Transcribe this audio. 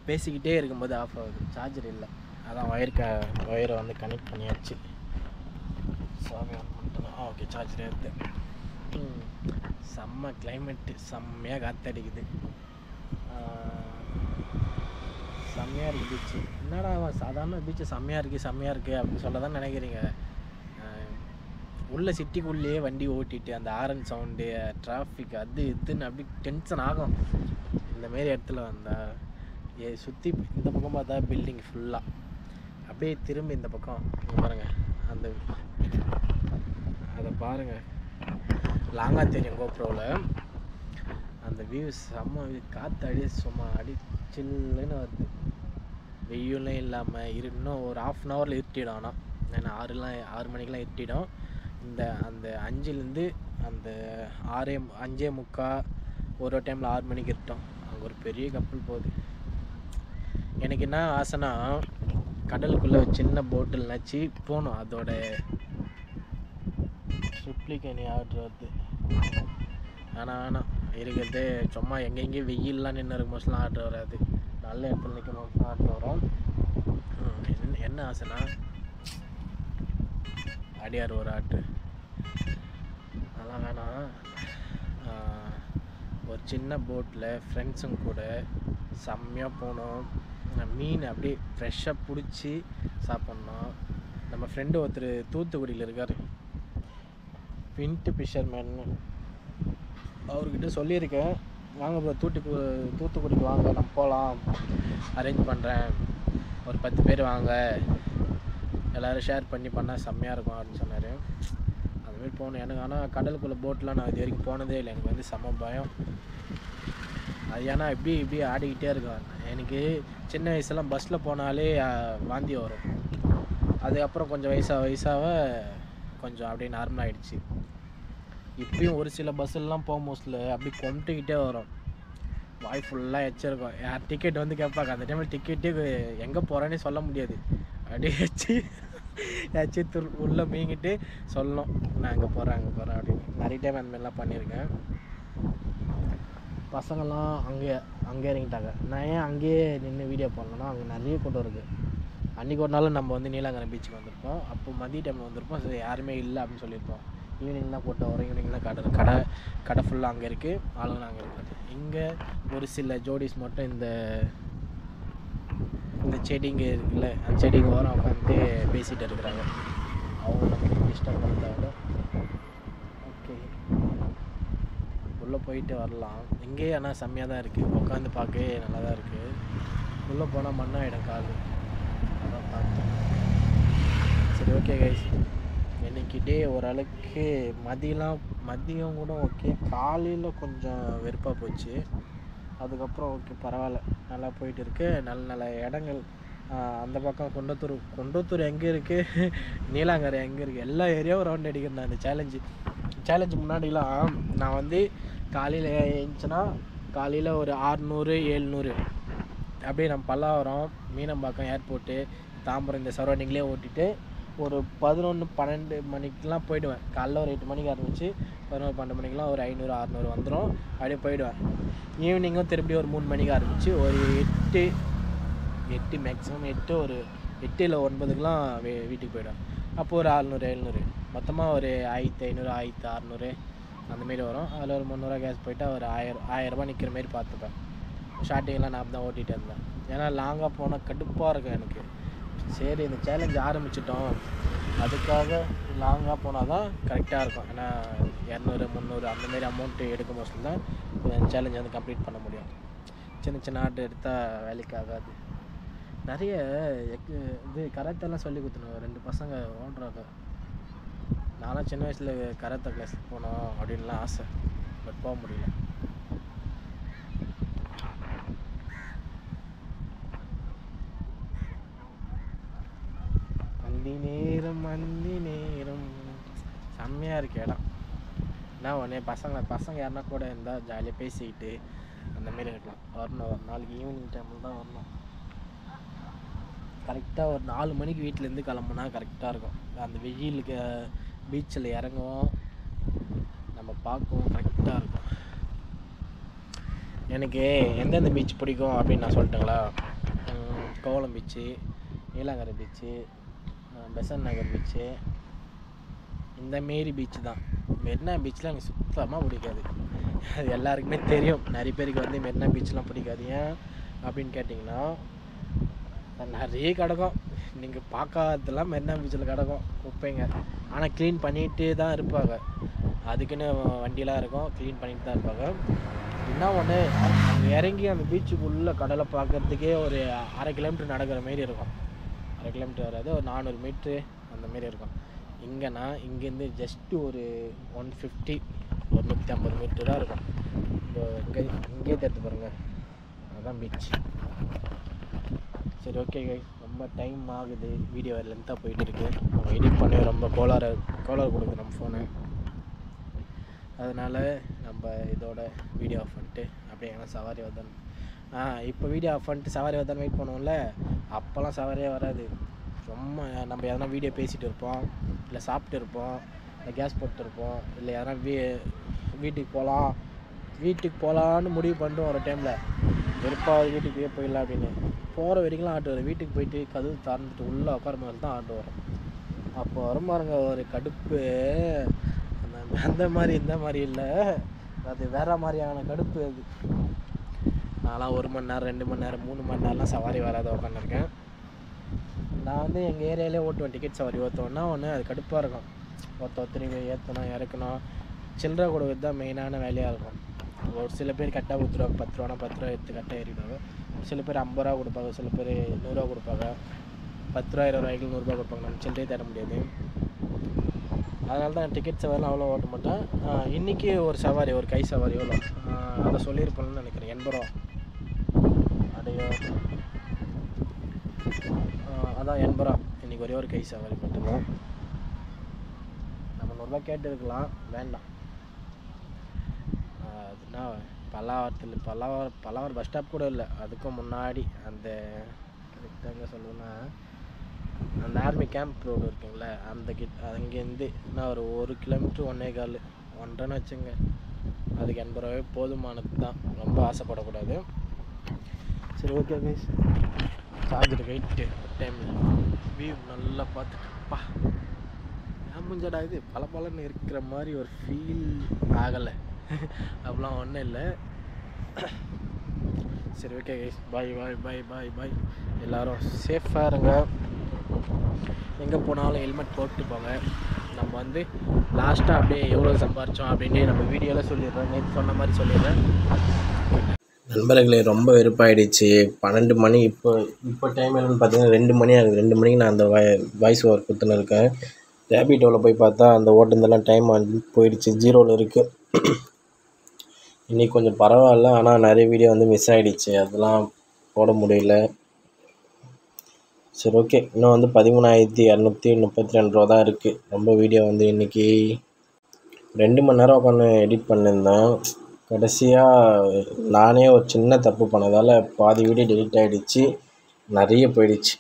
பேசிக்கிட்டே இருக்கும்போது ஆஃப் ஆகுது, சார்ஜர் இல்லை. அதான் ஒயரை வந்து கனெக்ட் பண்ணியாச்சு. சாமி ஆன் பண்ணிட்டேன். ஓகே, சார்ஜர் எடுத்து. செம்ம கிளைமேட்டு, செம்மையாக காற்றடிக்குது, செம்மையாக இருக்குது பீச்சு. என்னடா சாதாரண பீச்சு செம்மையாக இருக்குது அப்படின்னு சொல்ல தான் நினைக்கிறீங்க. உள்ள சிட்டிக்குள்ளேயே வண்டி ஓட்டிட்டு அந்த ஆரன் சவுண்டு, டிராஃபிக், அது இதுன்னு அப்படி டென்ஷன் ஆகும். இந்தமாரி இடத்துல வந்தால் சுற்றி இந்த பக்கம் பார்த்தா பில்டிங் ஃபுல்லாக, அப்படியே திரும்பி இந்த பக்கம் பாருங்கள், அதை பாருங்கள், லாங்காக தெரியும் கோப்ரோவில். அந்த வியூஸ் செம்ம, காற்று அடி சும்மா அடி சில்லுன்னு வருது. வெயிலும் இல்லாமல் இன்னும் ஒரு 1/2 ஹவரில் இருட்டிடும். ஆனால் ஏன்னா 6 மணிக்கெலாம் இருட்டிடும். அந்த 5லேருந்து அந்த 5:45 ஒரு டைமில் 6 மணிக்கு இருட்டோம். அங்கே ஒரு பெரிய கப்பல் போகுது. எனக்கு என்ன ஆசைனா கடலுக்குள்ளே சின்ன போட்டில் நச்சு போகணும். அதோட ட்ரிப்ளிகேனி ஆர்டர் வருது. ஆனால் இருக்கிறது சும்மா எங்கெங்கேயும் வெயிலெலாம் நின்று இருக்கும் மோஸ்ட்லாம் ஆர்டர் வராது. நல்ல இடத்துல நிற்கும் மோஸ்ட்லாம் ஆர்டர் வரும். என்ன ஆசைனா அடியார் ஒரு ஆர்டர், அதெல்லாம் வேணாம். ஒரு சின்ன போட்டில் ஃப்ரெண்ட்ஸுங்க கூட செம்மையாக போகணும். மீன் அப்படியே ஃப்ரெஷ்ஷாக பிடிச்சி சாப்பிட்ணும். நம்ம ஃப்ரெண்டு ஒருத்தர் தூத்துக்குடியில் இருக்கார், பின்ட்டு ஃபிஷர்மேன்னு. அவர்கிட்ட சொல்லியிருக்கேன், வாங்க ப்ரோ தூத்துக்குடிக்கு வாங்க, நம்ம போகலாம், அரேஞ்ச் பண்ணுறேன், ஒரு 10 பேர் வாங்க, எல்லோரும் ஷேர் பண்ணால் செம்மையாக இருக்கும் அப்படின்னு சொன்னார். அதுமாரி போகணும் எனக்கு. ஆனால் கடலுக்குள்ளே போட்டெலாம் நான் இது வரைக்கும் போனதே இல்லை. எனக்கு வந்து செம்ம பயம். அது ஏன்னா இப்படி ஆடிக்கிட்டே இருக்கும். எனக்கு சின்ன வயசுலாம் பஸ்ஸில் போனாலே வாந்தி வரும். அதுக்கப்புறம் கொஞ்சம் வயசாக கொஞ்சம் அப்படியே நார்மல் ஆகிடுச்சு. இப்பயும் ஒரு சில பஸ்ஸெல்லாம் போகும் மோஸ்ட்ல அப்படி கொண்டுக்கிட்டே வரும், வாய் ஃபுல்லாக எச்சிருக்கும். யார் டிக்கெட் வந்து கேட்பாங்க, அந்த டைமில் டிக்கெட்டே எங்கே போகிறேன்னே சொல்ல முடியாது. அப்படியே ஏச்சு உள்ளே மீங்கிட்டு சொல்லணும், நான் அங்கே போகிறேன் அப்படின்னு. நிறைய டைம் அந்தமாதிரிலாம் பண்ணியிருக்கேன். பசங்கள்லாம் அங்கே இறங்கிட்டாங்க. நான் ஏன் அங்கேயே நின்று வீடியோ பண்ணலன்னா, அங்கே நிறைய கூட்டம் இருக்குது. அன்றைக்கி ஒரு நாள் நம்ம வந்து நீலாங்கரை பீச்சுக்கு வந்திருப்போம். அப்போ மதிய டைமில் வந்திருப்போம். சரி யாருமே இல்லை அப்படின்னு சொல்லியிருப்போம். ஈவினிங்லாம் கூட்டம் வரும். ஈவினிங்லாம் கடை ஃபுல்லாக அங்கே இருக்குது, ஆளுங்களும் அங்கே இருக்குது. இங்கே ஒரு சில ஜோடிஸ் மட்டும் இந்த செடிங்க இருக்குல்ல, அந்த செடிங்க ஓரம் உட்காந்து பேசிகிட்டு இருக்கிறாங்க. அவங்க நமக்கு டிஸ்டர்ப் பண்ணுறாங்க. ஓகே, உள்ளே போயிட்டு வரலாம். இங்கேயே ஆனால் செம்மையாக தான் இருக்குது, உட்காந்து பார்க்கவே நல்லா தான் இருக்குது. உள்ளே போனால் மண்ணாயிடும் கால், அதான் பார்த்தேன். சரி, ஓகே கைஸ், இன்றைக்கி டே ஓரளவுக்கு மதியம் கூட ஓகே. காலையில் கொஞ்சம் வெறுப்பாக போச்சு, அதுக்கப்புறம் ஓகே பரவாயில்ல, நல்லா போயிட்டு இருக்கு. நல்ல இடங்கள். அந்த பக்கம் குன்றத்தூர் எங்கே இருக்குது, நீலாங்கரை எங்கே இருக்குது, எல்லா ஏரியாவும் ரவுண்ட் அடிக்கிறேன். அந்த சேலஞ்சு முன்னாடிலாம் நான் வந்து காலையில் எழுந்துச்சுன்னா காலையில் ஒரு 600-700 அப்படியே நம்ம பல்லாவரம், மீனம்பாக்கம், ஏர்போர்ட்டு, தாம்பரம் இந்த சரௌண்டிங்லேயே ஓட்டிட்டு ஒரு 11-12 மணிக்கெலாம் போயிடுவேன். காலைல ஒரு 8 மணிக்கு ஆரம்பிச்சு 11-12 மணிக்கெலாம் ஒரு 500-600 வந்துடும். அப்படியே போயிடுவேன். ஈவினிங்கும் திருப்பி ஒரு 3 மணிக்கு ஆரம்பிச்சு ஒரு 8 மேக்ஸிமம் 8 ஒரு 8 இல்லை 9க்குலாம் வீட்டுக்கு போயிடுவேன். அப்போது ஒரு 600-700 மொத்தமாக ஒரு 1500-1600 அந்தமாரி வரும். அதில் ஒரு 300 கேஸ் போயிட்டு ஒரு 1000 நிற்கிற மாரி பார்த்துப்பேன். ஸ்டார்டிங்லாம் நான் தான் ஓட்டிகிட்டு இருந்தேன். ஏன்னா லாங்காக போனால் கடுப்பாக இருக்கும் எனக்கு. சரி, இந்த சேலஞ்ச் ஆரம்பிச்சிட்டோம், அதுக்காக லாங்காக போனால் தான் கரெக்டாக இருக்கும். ஏன்னா 200-300 அந்தமாரி அமௌண்ட்டு எடுக்கும் போது தான் இந்த சேலஞ்சை வந்து கம்ப்ளீட் பண்ண முடியும். சின்ன ஆர்டர் எடுத்தால் வேலைக்கு ஆகாது. நிறைய இது கராத்தெல்லாம் சொல்லி கொடுத்தணும் 2 பசங்க ஓடுறாங்க. நானும் சின்ன வயசில் கராத்தே கிளாஸ் போனோம் அப்படின்லாம் ஆசை, பட் போக முடியல. மந்தி நேரம் செம்மையாக இருக்கு இடம். என்ன ஒன்று பசங்க யாருன்னா கூட இருந்தால் ஜாலியாக பேசிக்கிட்டு அந்தமாரி இருக்கலாம். வரணும், ஒரு நாளைக்கு ஈவினிங் டைமில் தான் வரணும். கரெக்டாக ஒரு 4 மணிக்கு வீட்டிலேருந்து கிளம்புனா கரெக்டாக இருக்கும். அந்த வெயிலுக்கு பீச்சில் இறங்குவோம், நம்ம பார்க்கவும் கரெக்டாக இருக்கும். எனக்கு எந்தெந்த பீச் பிடிக்கும் அப்படின்னு நான் சொல்லட்டுங்களா? கோவளம் பீச்சு, நீலாங்கரை பீச்சு, பெசன்ட் நகர் பீச்சு, இந்தமாரி பீச்சு தான். மெரினா பீச்சில் எனக்கு சுத்தமாக பிடிக்காது. அது எல்லாருக்குமே தெரியும். நிறைய பேருக்கு வந்து மெரினா பீச்லாம் பிடிக்காது. ஏன் அப்படின்னு கேட்டிங்கன்னா, நிறைய கிடக்கும். நீங்கள் பார்க்காததெல்லாம் மெரினா பீச்சில் கிடக்கும் குப்பைங்க. ஆனால் க்ளீன் பண்ணிகிட்டு தான் இருப்பாங்க. அதுக்குன்னு வண்டியெலாம் இருக்கும், க்ளீன் பண்ணிட்டு தான் இருப்பாங்க. என்ன ஒன்று, அங்கே இறங்கி அந்த பீச்சுக்குள்ளே கடலை பார்க்குறதுக்கே ஒரு 1/2 கிலோமீட்டர் நடக்கிற மாரி இருக்கும். 1/2 கிலோமீட்டர் வராது, ஒரு 400 மீட்ரு அந்தமாரி இருக்கும். இங்கேனா இங்கேருந்து ஜஸ்ட்டு ஒரு 150 ஒரு 150 மீட்டர் தான் இருக்கும். இப்போ இங்கே தெரிஞ்சு பாருங்கள், அதுதான் பீச். சரி, ஓகே கைஸ், ரொம்ப டைம் ஆகுது. வீடியோ லென்த்தாக போயிட்டு இருக்குது. நம்ம எடிட் பண்ணி ரொம்ப கோளாறு கொடுக்குது நம்ம ஃபோனு. அதனால் நம்ம இதோட வீடியோ ஆஃப் பண்ணிட்டு அப்படியே எங்கன்னா சவாரி வர்தான். இப்போ வீடியோ ஆஃப் பண்ணிட்டு சவாரி வர்தான் வெயிட் பண்ணுவோம்ல, அப்போல்லாம் சவாரியே வராது. ரொம்ப நம்ம எதனா வீடியோ பேசிகிட்டு இருப்போம், இல்லை சாப்பிட்டு இருப்போம், இல்லை கேஸ் போட்டு இருப்போம், இல்லை எதனா வீட்டுக்கு போகலான்னு முடிவு பண்ணிட்டு ஒரு டைமில் வெறுப்பாக வீட்டுக்கு போயிடலாம் அப்படின்னு போகிற வரைக்கும்லாம் ஆட்டு வரும். வீட்டுக்கு போயிட்டு கதவு திறந்துட்டு உள்ளே உட்கார மாதிரி தான் ஆட்டு வரும். அப்போ வரும் பாருங்க ஒரு கடுப்பு. அந்த மாதிரி இந்த மாதிரி இல்லை, அது வேறு மாதிரியான கடுப்பு. அது நான்லாம் 1 மணி நேரம் 2 மணி நேரம் 3 மணி நேரம்லாம் சவாரி வராத உட்காந்துருக்கேன். நான் வந்து எங்கள் ஏரியாவிலே ஓட்டுவேன். டிக்கெட் சவாரி ஓற்றுவேன்னா ஒன்று அது கடுப்பாக இருக்கும். ஒருத்தர் ஏற்றணும் இறக்கணும், சில்லறை கொடுக்குறது தான் மெயினான வேலையாக இருக்கும். ஒரு சில பேர் கரெக்டாக கொடுத்துருவாங்க. 10 ரூபானா 10 ரூபா எடுத்து கரெக்டாக ஏறிடுவாங்க. சில பேர் 50 ரூபா கொடுப்பாங்க, சில பேர் 100 ரூபா கொடுப்பாங்க. 10 ரூபா 20 ரூபாய்க்கு 100 ரூபா கொடுப்பாங்க. நம்ம சில்லறையே தர முடியாது. அதனால தான் டிக்கெட் சவாரிலாம் அவ்வளோ ஓட்ட மாட்டேன். இன்றைக்கி ஒரு சவாரி, ஒரு கை சவாரி எவ்வளோ அதை சொல்லியிருப்பேன்னு நினைக்கிறேன், 80 ரூபா. அடையோ அதான் 80 ரூபா. இன்றைக்கி ஒரே ஒரு கை சவாரி மட்டும்தான். நம்ம 100 ரூபா கேட்டு இருக்கலாம், வேண்டாம். அதுனா பல்லாவரம் பஸ் ஸ்டாப் கூட இல்லை, அதுக்கும் முன்னாடி அந்த கரெக்டாக சொல்லணும்னா அந்த ஆர்மி கேம்ப் ரோடு இருக்குங்களே, அங்கேருந்து நான் ஒரு 1 கிலோமீட்ரு 1.25 வச்சுங்க. அதுக்கு 80 ரூபாவே போதுமானது தான், ரொம்ப ஆசைப்படக்கூடாது. சரி, ஓகே கைஸ், சார்ஜர் வெயிட்டு டைமில் வியூ நல்லா பார்த்துட்டுப்பா ஏன் முஞ்சடா இது பலன்னு இருக்கிற மாதிரி ஒரு ஃபீல் ஆகலை. அப்படிலாம் ஒன்றும் இல்லை. சரி, ஓகே கைஸ், பாய் பாய் பாய் பாய் பாய். எல்லோரும் சேஃபாக இருங்க. எங்கே போனாலும் ஹெல்மெட் போட்டு போங்க. நம்ம வந்து லாஸ்ட்டாக அப்படியே எவ்வளோ சம்பாரித்தோம் அப்படின்னு நம்ம வீடியோவில் சொல்லிடுறேன். நேற்று சொன்ன மாதிரி சொல்லிடுறேன். நண்பர்களே, ரொம்ப வெறுப்பாயிடுச்சு. 12 மணி. இப்போ டைம் என்னென்னு பார்த்தீங்கன்னா 2 மணி ஆகுது. 2 மணிக்கு நான் அந்த வாய்ஸ் ஓவர் கொடுத்துன்னு இருக்கேன். ரேபிட்டோவில் போய் பார்த்தா அந்த ஓட்டுனதெல்லாம் டைம் போயிடுச்சு, 0ல் இருக்குது. இன்றைக்கி கொஞ்சம் பரவாயில்ல, ஆனால் நிறைய வீடியோ வந்து மிஸ் ஆகிடுச்சு, அதெல்லாம் போட முடியல. சரி, ஓகே, இன்னும் வந்து 13,232 ரூபா தான் இருக்குது. ரொம்ப வீடியோ வந்து இன்றைக்கி 2 மணி நேரம் உட்காந்து எடிட் பண்ணியிருந்தேன். கடைசியாக நானே ஒரு சின்ன தப்பு பண்ணதால் பாதி வீடியோ டெலிட் ஆகிடுச்சு, நிறைய போயிடுச்சு.